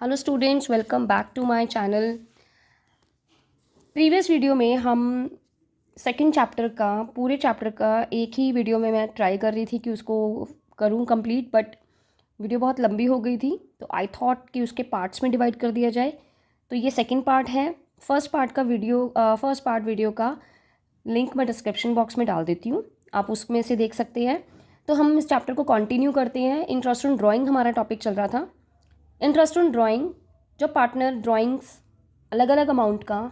Hello students, welcome back to my channel. Previous video में हम second chapter का पूरे चैप्टर का एक ही वीडियो में मैं ट्राई कर रही थी कि उसको करूं कंप्लीट, बट वीडियो बहुत लंबी हो गई थी तो आई थॉट कि उसके पार्ट्स में डिवाइड कर दिया जाए। तो ये सेकंड पार्ट है। फर्स्ट पार्ट वीडियो का लिंक मैं डिस्क्रिप्शन बॉक्स में डाल देती हूँ, आप उसमें से देख सकते हैं। तो हम इस चैप्टर को कंटिन्यू करते हैं। इंटरेस्ट इन ड्राइंग हमारा टॉपिक चल रहा था। इंटरेस्ट इन ड्राइंग, जो पार्टनर ड्राइंग्स अलग अलग अमाउंट का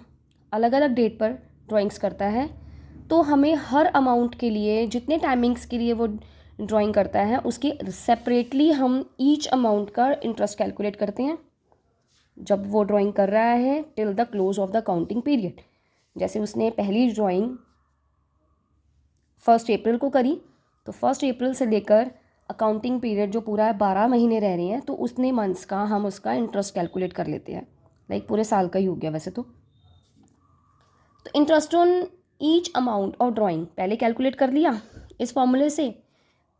अलग अलग डेट पर ड्राइंग्स करता है, तो हमें हर अमाउंट के लिए जितने टाइमिंग्स के लिए वो ड्राइंग करता है उसकी सेपरेटली हम ईच अमाउंट का इंटरेस्ट कैलकुलेट करते हैं जब वो ड्राइंग कर रहा है till the close of the counting period. जैसे उसने पहली ड्राइंग 1 अप्रैल को करी, तो 1 अप्रैल से लेकर अकाउंटिंग पीरियड जो पूरा 12 महीने रह रहे हैं, तो उतने मंथ्स का हम उसका इंटरेस्ट कैलकुलेट कर लेते हैं। लाइक पूरे साल का ही हो गया वैसे तो interest on each amount of drawing पहले कैलकुलेट कर लिया इस फॉर्मूले से।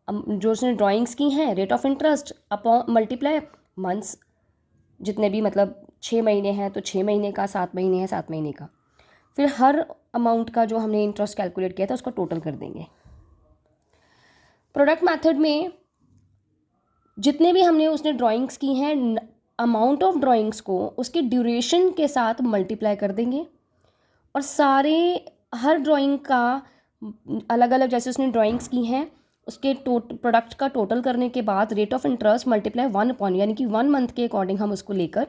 जो उसने ड्राइंग्स की हैं, rate of interest upon multiply months, जितने भी मतलब 6 महीने हैं तो 6 महीने का, 7 महीने हैं 7 महीने का, फिर हर अमाउंट का जो हमने इंटरेस्ट कैलकुलेट किया था उसका टोटल कर देंगे। प्रोडक्ट मेथड में जितने भी हमने उसने ड्राइंग्स की हैं, अमाउंट ऑफ ड्राइंग्स को उसके ड्यूरेशन के साथ मल्टीप्लाई कर देंगे और हर ड्राइंग का अलग अलग, जैसे उसने ड्राइंग्स की हैं उसके प्रोडक्ट का टोटल करने के बाद rate of interest multiply 1 upon, यानी कि 1 मंथ के अकॉर्डिंग हम उसको लेकर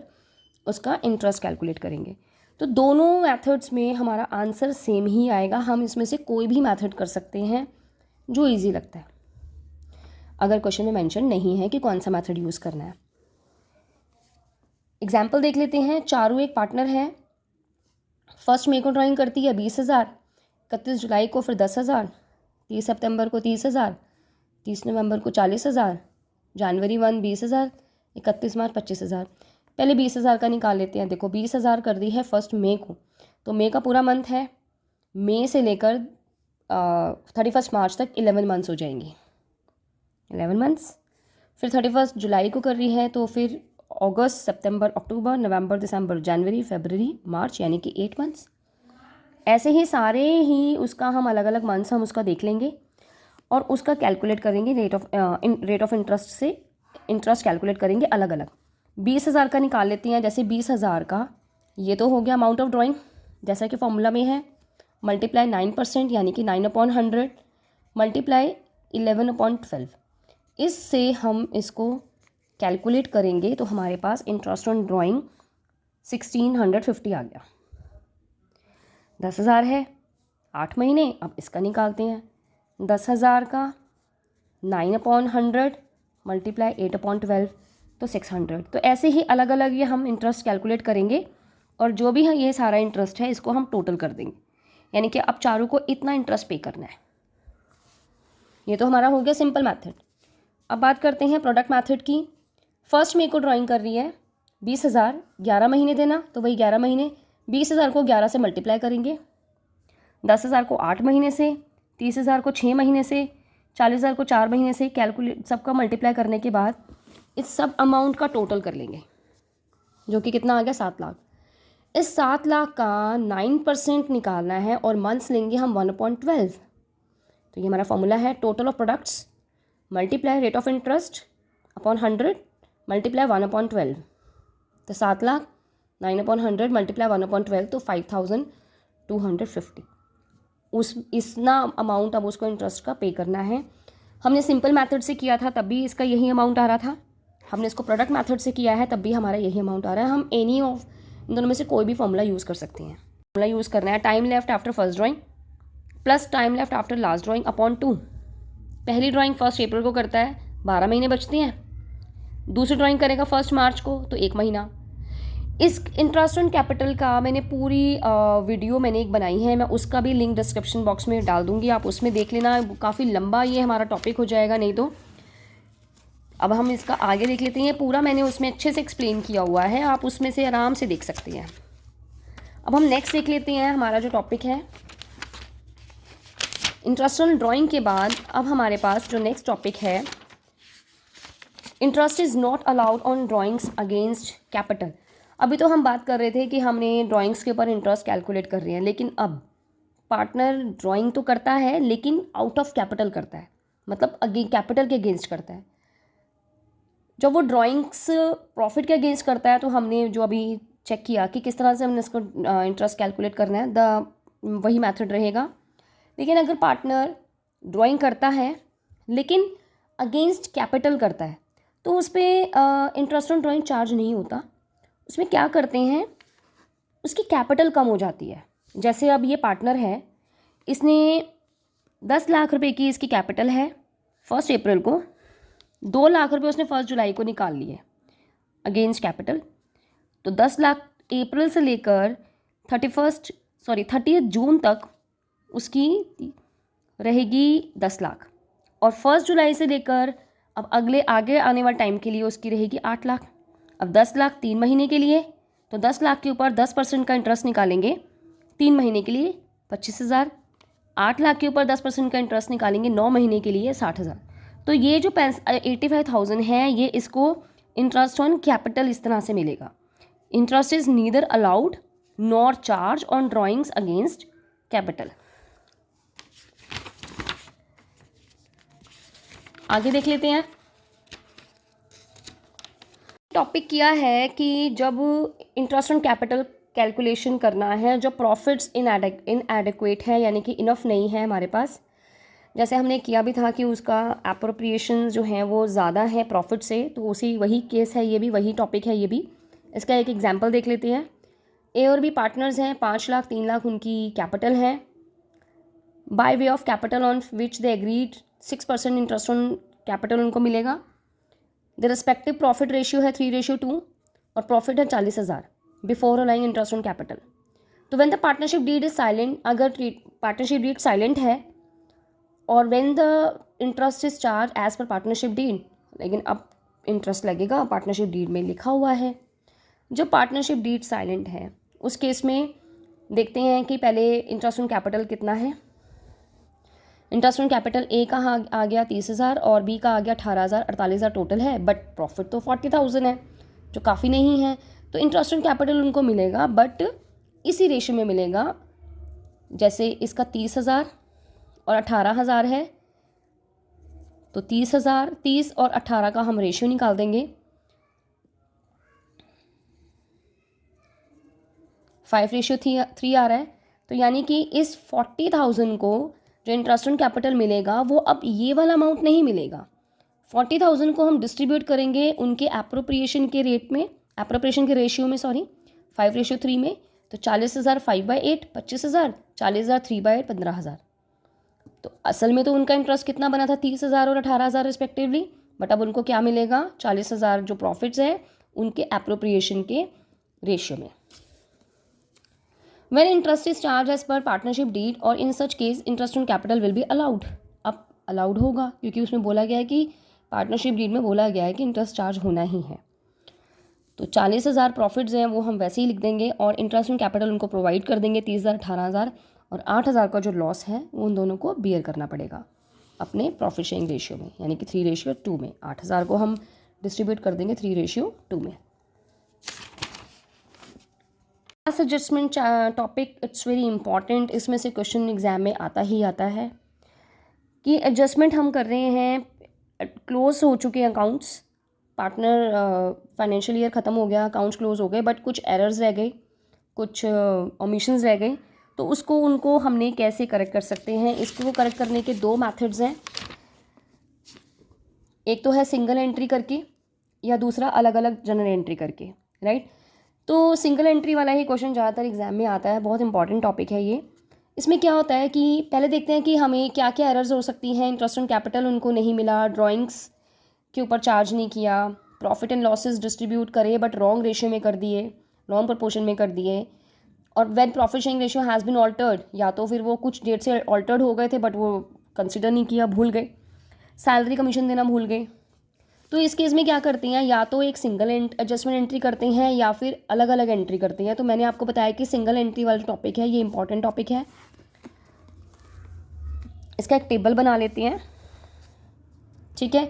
उसका इंटरेस्ट कैलकुलेट करेंगे। तो दोनों मेथड्स में हमारा आंसर सेम ही आएगा। हम इसमें से कोई भी मेथड कर सकते हैं जो ईजी लगता है, अगर क्वेश्चन में मेंशन नहीं है कि कौन सा मेथड यूज़ करना है। एग्जाम्पल देख लेते हैं। चारू एक पार्टनर है। 1 मई को ड्राइंग करती है 20,000, 31 जुलाई को फिर 10,000, 30 सितंबर को 30,000, 30 नवंबर को 40,000, जनवरी 1 20,000, 31 मार्च 25,000। पहले 20,000 का निकाल लेते हैं। देखो 20,000 कर दी है 1 मई को, तो मई का पूरा मंथ है, मई से लेकर 31 मार्च तक 11 मंथ्स हो जाएंगे, 11 मंथ्स। फिर 31 जुलाई को कर रही है, तो फिर अगस्त, सितंबर, अक्टूबर, नवंबर, दिसंबर, जनवरी, फरवरी, मार्च, यानी कि 8 मंथ्स। ऐसे ही सारे ही उसका हम अलग अलग मंथ्स हम उसका देख लेंगे और उसका कैलकुलेट करेंगे रेट ऑफ इंटरेस्ट से। इंटरेस्ट कैलकुलेट करेंगे अलग अलग। 20,000 का निकाल लेते हैं। जैसे 20,000 का ये तो हो गया अमाउंट ऑफ ड्राइंग, जैसा कि फॉर्मूला में है, मल्टीप्लाई 9%, यानी कि 9/100 मल्टीप्लाई 11/12। इससे हम इसको कैलकुलेट करेंगे तो हमारे पास इंटरेस्ट ऑन ड्राइंग 1650 आ गया। 10,000 है, 8 महीने। अब इसका निकालते हैं। 10,000 का 9/100 मल्टीप्लाई 8/12, तो 600। तो ऐसे ही अलग अलग ये हम इंटरेस्ट कैलकुलेट करेंगे और जो भी ये सारा इंटरेस्ट है इसको हम टोटल कर देंगे, यानी कि अब चारू को इतना इंटरेस्ट पे करना है। ये तो हमारा हो गया सिंपल मेथड। अब बात करते हैं प्रोडक्ट मेथड की। 1 मई को ड्राइंग कर रही है 20,000, 11 महीने देना, तो वही 11 महीने। 20,000 को 11 से मल्टीप्लाई करेंगे, 10,000 को 8 महीने से, 30,000 को 6 महीने से, 40,000 को 4 महीने से। कैलकुलेट सबका मल्टीप्लाई करने के बाद इस सब अमाउंट का टोटल कर लेंगे, जो कि कितना आ गया 7 लाख। इस 7 लाख का 9% निकालना है और मंथ्स लेंगे हम 1/12। तो ये हमारा फॉर्मूला है, total of products multiply rate of interest upon 100 multiply 1/12। तो 7 लाख 9/100 मल्टीप्लाई 1/12, तो 5,250। इतना अमाउंट अब उसको इंटरेस्ट का पे करना है। हमने सिंपल मेथड से किया था तब भी इसका यही अमाउंट आ रहा था, हमने इसको प्रोडक्ट मेथड से किया है तब भी हमारा यही अमाउंट आ रहा है। हम एनी ऑफ इन दोनों में से कोई भी फॉर्मूला यूज़ कर सकते हैं। फॉर्मूला यूज़ करना है, time left after first drawing plus time left after last drawing upon 2। पहली ड्राइंग 1 अप्रैल को करता है, 12 महीने बचते हैं। दूसरी ड्राइंग करेगा 1 मार्च को, तो 1 महीना। इस इंटरेस्ट ऑन कैपिटल का मैंने पूरी वीडियो मैंने एक बनाई है, मैं उसका भी लिंक डिस्क्रिप्शन बॉक्स में डाल दूंगी, आप उसमें देख लेना। काफ़ी लंबा ये हमारा टॉपिक हो जाएगा नहीं तो। अब हम इसका आगे देख लेते हैं। पूरा मैंने उसमें अच्छे से एक्सप्लेन किया हुआ है, आप उसमें से आराम से देख सकते हैं। अब हम नेक्स्ट देख लेते हैं। हमारा जो टॉपिक है इंटरेस्ट ऑन ड्राइंग के बाद अब हमारे पास जो नेक्स्ट टॉपिक है interest is not allowed on drawings against capital. अभी तो हम बात कर रहे थे कि हमने ड्राइंग्स के ऊपर इंटरेस्ट कैलकुलेट कर रहे हैं, लेकिन अब पार्टनर ड्राइंग तो करता है लेकिन आउट ऑफ कैपिटल करता है, मतलब कैपिटल के अगेंस्ट करता है। जब वो ड्राइंग्स प्रॉफिट के अगेंस्ट करता है तो हमने जो अभी चेक किया कि किस तरह से हमने इसको इंटरेस्ट कैलकुलेट करना है, वही मेथड रहेगा। लेकिन अगर पार्टनर ड्राइंग करता है लेकिन अगेंस्ट कैपिटल करता है तो उस पर इंटरेस्ट ऑन ड्राइंग चार्ज नहीं होता। उसमें क्या करते हैं, उसकी कैपिटल कम हो जाती है। जैसे अब ये पार्टनर है, इसने 10 लाख रुपए की इसकी कैपिटल है 1 अप्रैल को, 2 लाख रुपए उसने 1 जुलाई को निकाल लिए अगेंस्ट कैपिटल। तो 10 लाख अप्रैल से लेकर 30 जून तक उसकी रहेगी 10 लाख, और 1 जुलाई से लेकर अब अगले आगे आने वाले टाइम के लिए उसकी रहेगी 8 लाख। अब 10 लाख 3 महीने के लिए, तो 10 लाख के ऊपर 10% का इंटरेस्ट निकालेंगे 3 महीने के लिए 25,000, 8 लाख के ऊपर 10% का इंटरेस्ट निकालेंगे 9 महीने के लिए 60,000। तो ये जो 85,000 है, ये इसको इंटरेस्ट ऑन कैपिटल इस तरह से मिलेगा। Interest is neither allowed nor charge on drawings against capital. आगे देख लेते हैं। टॉपिक किया है कि जब इंटरेस्ट ऑन कैपिटल कैलकुलेशन करना है, जो प्रॉफिट्स इनएडिक्वेट है, यानी कि इनफ नहीं है हमारे पास, जैसे हमने किया भी था कि उसका एप्रोप्रिएशन जो है वो ज़्यादा है प्रॉफिट से, तो उसी वही केस है, ये भी वही टॉपिक है ये भी। इसका एक एग्जांपल देख लेते हैं। ए और बी पार्टनर्स हैं, 5 लाख 3 लाख उनकी कैपिटल है। By way of capital on which they agreed 6% interest on capital उनको मिलेगा। द रिस्पेक्टिव प्रॉफिट रेशियो है 3:2 और प्रॉफिट है 40,000 before allowing interest on capital. तो when the partnership deed is silent, अगर पार्टनरशिप डीड साइलेंट है और when the interest is charge as per partnership deed, लेकिन अब इंटरेस्ट लगेगा पार्टनरशिप डीड में लिखा हुआ है। जो पार्टनरशिप डीड साइलेंट है उस केस में देखते हैं कि पहले इंटरेस्ट ऑन कैपिटल कितना है। इंटरेस्ट ऑन कैपिटल ए का आ गया 30,000 और बी का आ गया 18,000, 48,000 टोटल है, बट प्रॉफिट तो 40,000 है जो काफ़ी नहीं है। तो इंटरेस्ट ऑन कैपिटल उनको मिलेगा बट इसी रेशियो में मिलेगा, जैसे इसका 30,000 और 18,000 है, तो 30 और 18 का हम रेशियो निकाल देंगे। 5:3 आ रहा है। तो यानी कि इस 40,000 को जो इंटरेस्ट ऑन कैपिटल मिलेगा वो अब ये वाला अमाउंट नहीं मिलेगा। 40,000 को हम डिस्ट्रीब्यूट करेंगे उनके एप्रोप्रिएशन के रेट में, एप्रोप्रिएशन के रेशियो में, 5:3 में। तो 40,000 5/8 25,000, 40,000 3/8 15,000। तो असल में तो उनका इंटरेस्ट कितना बना था 30,000 और 18,000 रिस्पेक्टिवली, बट अब उनको क्या मिलेगा 40,000 जो प्रॉफिट्स है उनके एप्रोप्रिएशन के रेशियो में। When interest is charged as per partnership deed or in such case interest on capital will be allowed। अब अलाउड होगा क्योंकि उसमें बोला गया है कि पार्टनरशिप डीड में बोला गया है कि इंटरेस्ट चार्ज होना ही है। तो 40,000 प्रॉफिट्स हैं वो हम वैसे ही लिख देंगे और इंटरेस्ट ऑन कैपिटल उनको प्रोवाइड कर देंगे 30,000 18,000, और 8,000 का जो लॉस है वो उन दोनों को बियर करना पड़ेगा अपने प्रॉफिट शेयरिंग रेशियो में, यानी कि 3:2 में। 8,000 को हम डिस्ट्रीब्यूट कर देंगे 3:2 में। Adjustment topic it's very important, इसमें से क्वेश्चन एग्जाम में आता ही आता है कि एडजस्टमेंट हम कर रहे हैं, क्लोज हो चुके हैं अकाउंट्स, पार्टनर फाइनेंशियल ईयर ख़त्म हो गया, अकाउंट्स क्लोज हो गए, बट कुछ एरर्स रह गए, कुछ ओमिशंस रह गए, तो उसको उनको हमने कैसे करेक्ट कर सकते हैं। इसको करेक्ट करने के 2 मेथड्स हैं, एक तो है सिंगल एंट्री करके या दूसरा अलग अलग जनरल एंट्री करके, राइट। तो सिंगल एंट्री वाला ही क्वेश्चन ज़्यादातर एग्जाम में आता है, बहुत इंपॉर्टेंट टॉपिक है ये। इसमें क्या होता है कि पहले देखते हैं कि हमें क्या क्या एरर्स हो सकती हैं। इंटरेस्ट ऑन कैपिटल उनको नहीं मिला, ड्राइंग्स के ऊपर चार्ज नहीं किया, प्रॉफिट एंड लॉसेस डिस्ट्रीब्यूट करे बट रॉन्ग रेशियो में कर दिए, रॉन्ग प्रपोर्शन में कर दिए, और when profit sharing ratio has been altered, या तो फिर वो कुछ डेट से ऑल्टर्ड हो गए थे बट वो कंसिडर नहीं किया, भूल गए, सैलरी कमीशन देना भूल गए। तो इस केस में क्या करते हैं, या तो एक सिंगल एडजस्टमेंट एंट्री करते हैं या फिर अलग अलग एंट्री करते हैं। तो मैंने आपको बताया कि सिंगल एंट्री वाला टॉपिक है ये इंपॉर्टेंट टॉपिक है। इसका एक टेबल बना लेते हैं, ठीक है।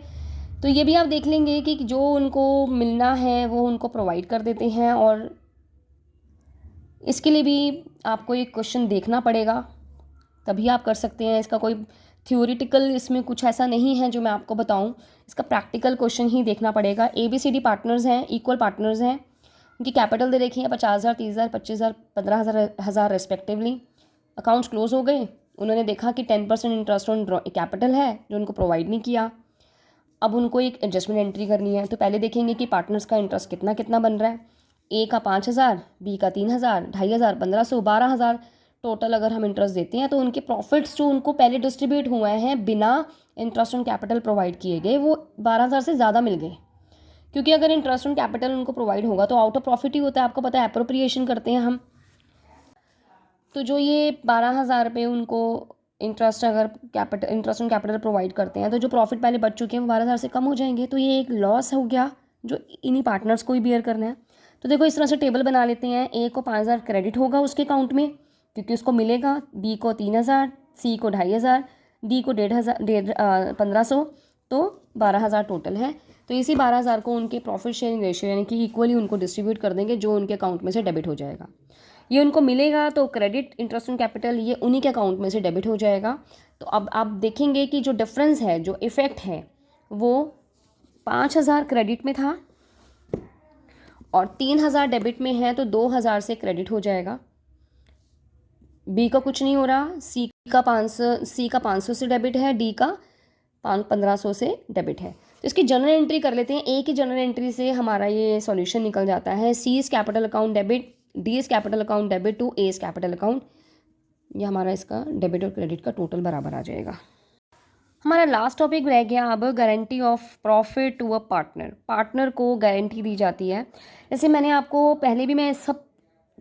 तो ये भी आप देख लेंगे कि जो उनको मिलना है वो उनको प्रोवाइड कर देते हैं, और इसके लिए भी आपको एक क्वेश्चन देखना पड़ेगा, तभी आप कर सकते हैं। इसका कोई थ्योरेटिकल इसमें कुछ ऐसा नहीं है जो मैं आपको बताऊं, इसका प्रैक्टिकल क्वेश्चन ही देखना पड़ेगा। ABCD पार्टनर्स हैं, इक्वल पार्टनर्स हैं, उनकी कैपिटल दे रखी है 50,000, 30,000, 25,000, 15,000 रेस्पेक्टिवली। अकाउंट्स क्लोज हो गए, उन्होंने देखा कि 10% इंटरेस्ट ऑन कैपिटल है जो उनको प्रोवाइड नहीं किया। अब उनको एक एडजस्टमेंट एंट्री करनी है, तो पहले देखेंगे कि पार्टनर्स का इंटरेस्ट कितना कितना बन रहा है। ए का 5,000, बी का 3,000, 2,500, 1,500, 12,000 टोटल अगर हम इंटरेस्ट देते हैं, तो उनके प्रॉफिट्स जो उनको पहले डिस्ट्रीब्यूट हुए हैं बिना इंटरेस्ट ऑन कैपिटल प्रोवाइड किए गए, वो 12,000 से ज़्यादा मिल गए। क्योंकि अगर इंटरेस्ट ऑन कैपिटल उनको प्रोवाइड होगा तो आउट ऑफ प्रॉफिट ही होता है, आपको पता है, अप्रोप्रिएशन करते हैं हम। तो जो ये 12,000 रुपये उनको इंटरेस्ट ऑन कैपिटल प्रोवाइड करते हैं, तो जो प्रॉफिट पहले बच चुके हैं वो 12,000 से कम हो जाएंगे। तो ये एक लॉस हो गया जो इन्हीं पार्टनर्स को ही बियर करना है। तो देखो इस तरह से टेबल बना लेते हैं। ए को 5,000 क्रेडिट होगा उसके अकाउंट में क्योंकि उसको मिलेगा, बी को 3,000, सी को 2,500, डी को 1,500, तो 12,000 टोटल है। तो इसी 12,000 को उनके प्रॉफिट शेयरिंग रेशियो यानी कि इक्वली उनको डिस्ट्रीब्यूट कर देंगे, जो उनके अकाउंट में से डेबिट हो जाएगा। ये उनको मिलेगा तो क्रेडिट इंटरेस्ट ऑन कैपिटल ये उन्हीं के अकाउंट में से डेबिट हो जाएगा। तो अब आप देखेंगे कि जो डिफरेंस है, जो इफ़ेक्ट है, वो 5,000 क्रेडिट में था और 3,000 डेबिट में है, तो 2,000 से क्रेडिट हो जाएगा। बी का कुछ नहीं हो रहा, सी का 500 से डेबिट है, डी का 1,500 से डेबिट है। तो इसकी जनरल एंट्री कर लेते हैं। ए की जनरल एंट्री से हमारा ये सॉल्यूशन निकल जाता है। C is capital account debit, D is capital account debit to A is capital account. ये हमारा इसका डेबिट और क्रेडिट का टोटल बराबर आ जाएगा। हमारा लास्ट टॉपिक रह गया अब guarantee of profit to a partner. Partner को गारंटी दी जाती है। जैसे मैंने आपको पहले भी मैं सब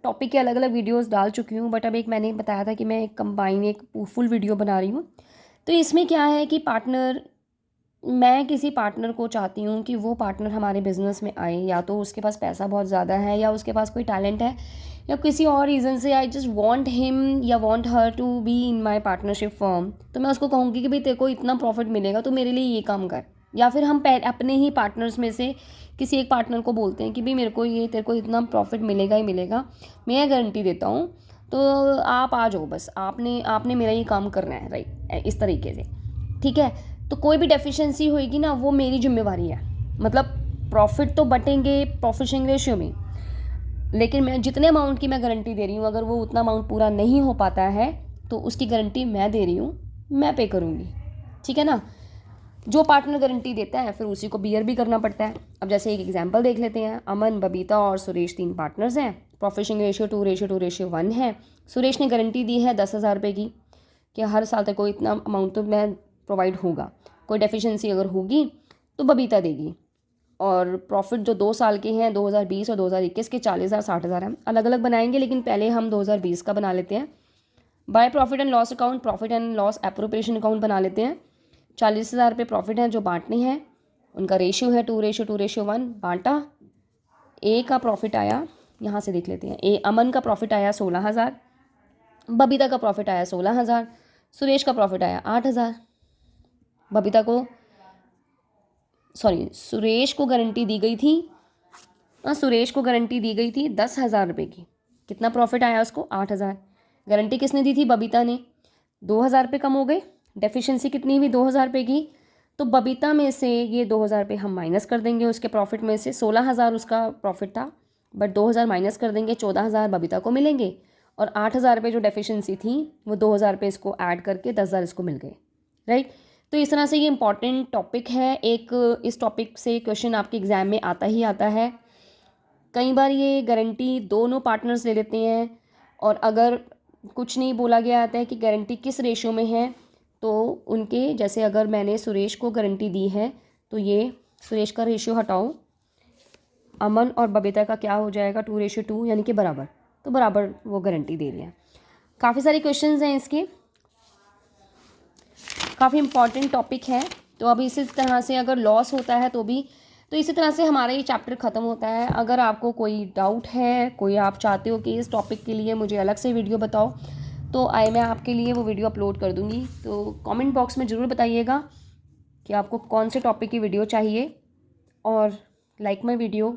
टॉपिक के अलग अलग वीडियोस डाल चुकी हूँ, बट अब एक मैंने बताया था कि मैं एक कंबाइन एक फुल वीडियो बना रही हूँ। तो इसमें क्या है कि मैं किसी पार्टनर को चाहती हूँ कि वो पार्टनर हमारे बिज़नेस में आए, या तो उसके पास पैसा बहुत ज़्यादा है, या उसके पास कोई टैलेंट है, या किसी और रीज़न से आई जस्ट वांट हिम या want her to be in my partnership firm. तो मैं उसको कहूँगी कि भाई तेरे को इतना प्रॉफिट मिलेगा तो मेरे लिए ये काम कर। या फिर हम अपने ही पार्टनर्स में से किसी एक पार्टनर को बोलते हैं कि भाई तेरे को इतना प्रॉफिट मिलेगा ही मिलेगा, मैं गारंटी देता हूँ, तो आप आ जाओ, बस आपने मेरा ये काम करना है, राइट, इस तरीके से, ठीक है। तो कोई भी डेफिशिएंसी होएगी ना, वो मेरी जिम्मेवारी है। मतलब प्रॉफिट तो बटेंगे प्रॉफिट शेयरिंग रेशियो में, लेकिन मैं जितने अमाउंट की मैं गारंटी दे रही हूँ, अगर वो उतना अमाउंट पूरा नहीं हो पाता है तो उसकी गारंटी मैं दे रही हूँ, मैं पे करूँगी, ठीक है ना। जो पार्टनर गारंटी देता है फिर उसी को बियर भी करना पड़ता है। अब जैसे एक एग्जांपल देख लेते हैं। अमन, बबीता और सुरेश 3 पार्टनर्स हैं। प्रॉफिट शेयरिंग रेशियो 2:2:1 है। सुरेश ने गारंटी दी है 10,000 रुपये की कि हर साल तक कोई इतना अमाउंट तो मैं प्रोवाइड होगा। कोई डेफिशिएंसी अगर होगी तो बबीता देगी। और प्रॉफिट जो 2 साल के हैं, 2020 और 2021 के 40,000, 60,000 हैं। अलग अलग बनाएंगे, लेकिन पहले हम 2020 का बना लेते हैं। By profit and loss account, profit and loss appropriation account बना लेते हैं। 40,000 रुपये प्रॉफिट हैं जो बांटने हैं, उनका रेशियो है 2:2:1। बांटा, ए का प्रॉफिट आया, यहाँ से देख लेते हैं। अमन का प्रॉफिट आया 16,000, बबीता का प्रॉफिट आया 16,000, सुरेश का प्रॉफिट आया 8,000। सुरेश को गारंटी दी गई थी, सुरेश को गारंटी दी गई थी 10,000 रुपये की। कितना प्रॉफिट आया उसको? 8,000। गारंटी किसने दी थी? बबीता ने। 2,000 रुपये कम हो गए, डेफिशिएंसी कितनी हुई? 2,000 रुपये की। तो बबीता में से ये 2,000 रुपये हम माइनस कर देंगे उसके प्रॉफिट में से। 16,000 उसका प्रॉफिट था, बट 2,000 माइनस कर देंगे, 14,000 बबीता को मिलेंगे, और 8,000 रुपये जो डेफिशिएंसी थी वो 2,000 रुपये इसको ऐड करके 10,000 इसको मिल गए, राइट। तो इस तरह से ये इंपॉर्टेंट टॉपिक है एक। इस टॉपिक से क्वेश्चन आपके एग्ज़ाम में आता ही आता है। कई बार ये गारंटी दोनों पार्टनर्स ले लेते हैं, और अगर कुछ नहीं बोला गया आता है कि गारंटी किस रेशियो में है, तो उनके जैसे अगर मैंने सुरेश को गारंटी दी है तो ये सुरेश का रेशियो हटाओ, अमन और बबीता का क्या हो जाएगा? 2:2 यानी कि बराबर। तो बराबर वो गारंटी दे रही है। काफ़ी सारे क्वेश्चंस हैं इसके, काफ़ी इंपॉर्टेंट टॉपिक है। तो अभी इसी तरह से अगर लॉस होता है तो इसी तरह से हमारा ये चैप्टर ख़त्म होता है। अगर आपको कोई डाउट है, कोई आप चाहते हो कि इस टॉपिक के लिए मुझे अलग से वीडियो बताओ, तो मैं आपके लिए वो वीडियो अपलोड कर दूँगी। तो कमेंट बॉक्स में ज़रूर बताइएगा कि आपको कौन से टॉपिक की वीडियो चाहिए, और लाइक माई वीडियो,